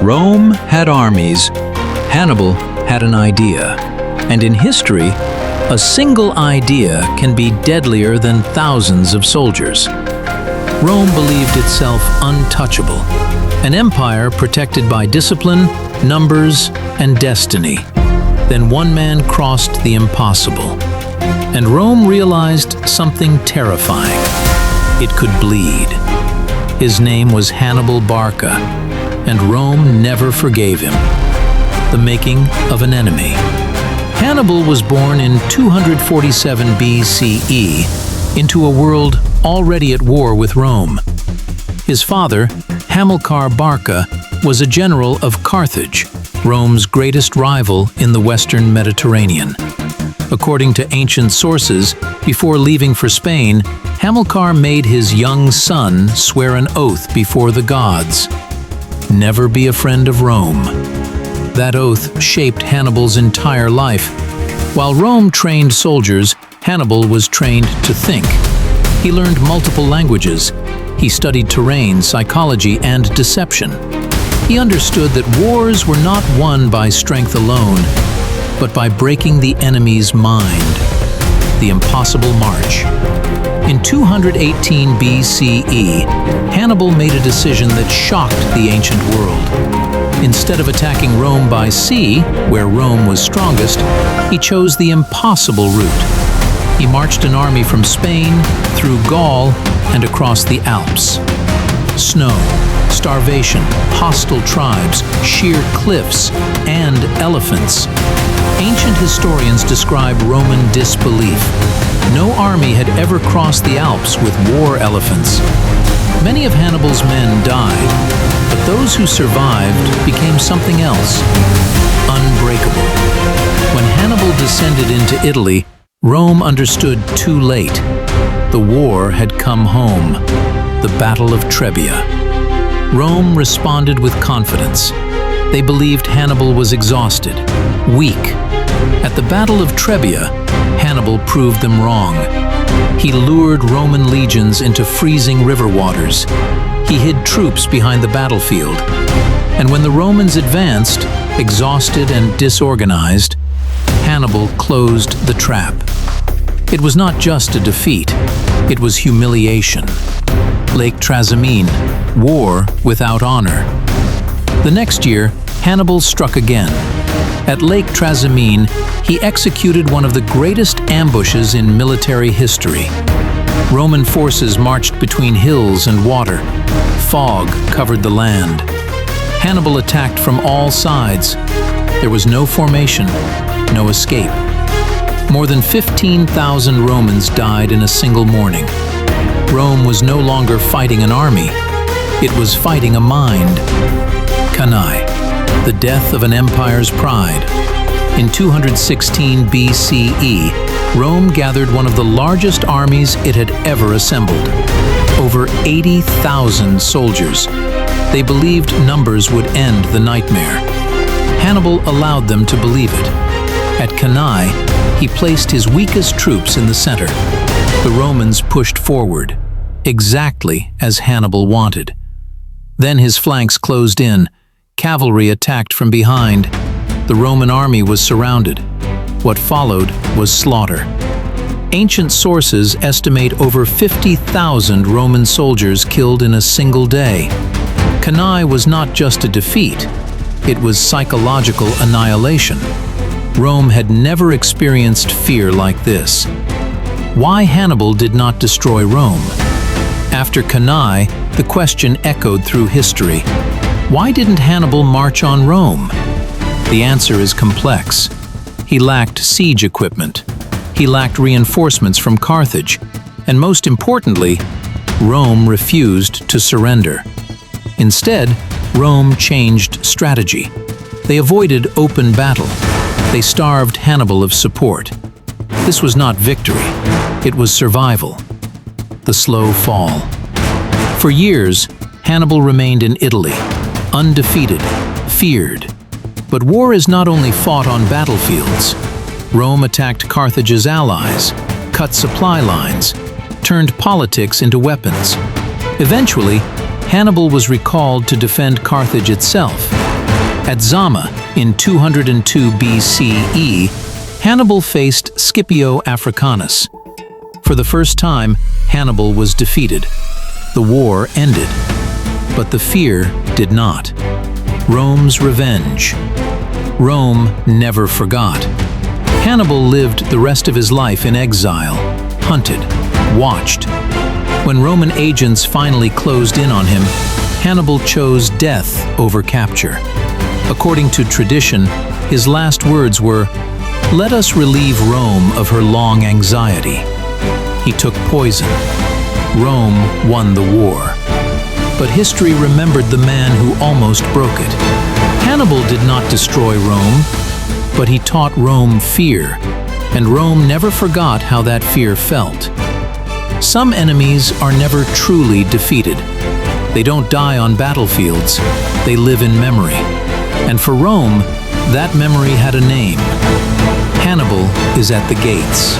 Rome had armies, Hannibal had an idea. And in history, a single idea can be deadlier than thousands of soldiers. Rome believed itself untouchable, an empire protected by discipline, numbers, and destiny. Then one man crossed the impossible, and Rome realized something terrifying. It could bleed. His name was Hannibal Barca, and Rome never forgave him. The making of an enemy. Hannibal was born in 247 BCE into a world already at war with Rome. His father, Hannibal Barca, was a general of Carthage, Rome's greatest rival in the Western Mediterranean. According to ancient sources, before leaving for Spain, Hannibal made his young son swear an oath before the gods: never be a friend of Rome. That oath shaped Hannibal's entire life. While Rome trained soldiers, Hannibal was trained to think. He learned multiple languages. He studied terrain, psychology, and deception. He understood that wars were not won by strength alone, but by breaking the enemy's mind. The impossible march. In 218 BCE, Hannibal made a decision that shocked the ancient world. Instead of attacking Rome by sea, where Rome was strongest, he chose the impossible route. He marched an army from Spain, through Gaul, and across the Alps. Snow, starvation, hostile tribes, sheer cliffs, and elephants. Ancient historians describe Roman disbelief. No army had ever crossed the Alps with war elephants. Many of Hannibal's men died, but those who survived became something else: unbreakable. When Hannibal descended into Italy, Rome understood too late. The war had come home. The Battle of Trebia. Rome responded with confidence. They believed Hannibal was exhausted, weak. At the Battle of Trebia, Hannibal proved them wrong. He lured Roman legions into freezing river waters. He hid troops behind the battlefield. And when the Romans advanced, exhausted and disorganized, Hannibal closed the trap. It was not just a defeat, it was humiliation. Lake Trasimene, war without honor. The next year, Hannibal struck again. At Lake Trasimene, he executed one of the greatest ambushes in military history. Roman forces marched between hills and water. Fog covered the land. Hannibal attacked from all sides. There was no formation, no escape. More than 15,000 Romans died in a single morning. Rome was no longer fighting an army. It was fighting a mind. Cannae, the death of an empire's pride. In 216 BCE, Rome gathered one of the largest armies it had ever assembled. Over 80,000 soldiers. They believed numbers would end the nightmare. Hannibal allowed them to believe it. At Cannae, he placed his weakest troops in the center. The Romans pushed forward, exactly as Hannibal wanted. Then his flanks closed in. Cavalry attacked from behind. The Roman army was surrounded. What followed was slaughter. Ancient sources estimate over 50,000 Roman soldiers killed in a single day. Cannae was not just a defeat, it was psychological annihilation. Rome had never experienced fear like this. Why Hannibal did not destroy Rome? After Cannae, the question echoed through history. Why didn't Hannibal march on Rome? The answer is complex. He lacked siege equipment. He lacked reinforcements from Carthage. And most importantly, Rome refused to surrender. Instead, Rome changed strategy. They avoided open battle. They starved Hannibal of support. This was not victory. It was survival. The slow fall. For years, Hannibal remained in Italy, undefeated, feared. But war is not only fought on battlefields. Rome attacked Carthage's allies, cut supply lines, turned politics into weapons. Eventually, Hannibal was recalled to defend Carthage itself. At Zama, in 202 BCE, Hannibal faced Scipio Africanus. For the first time, Hannibal was defeated. The war ended, but the fear did not. Rome's revenge. Rome never forgot. Hannibal lived the rest of his life in exile, hunted, watched. When Roman agents finally closed in on him, Hannibal chose death over capture. According to tradition, his last words were, "Let us relieve Rome of her long anxiety." He took poison. Rome won the war. But history remembered the man who almost broke it. Hannibal did not destroy Rome, but he taught Rome fear, and Rome never forgot how that fear felt. Some enemies are never truly defeated. They don't die on battlefields, they live in memory. And for Rome, that memory had a name. Hannibal is at the gates.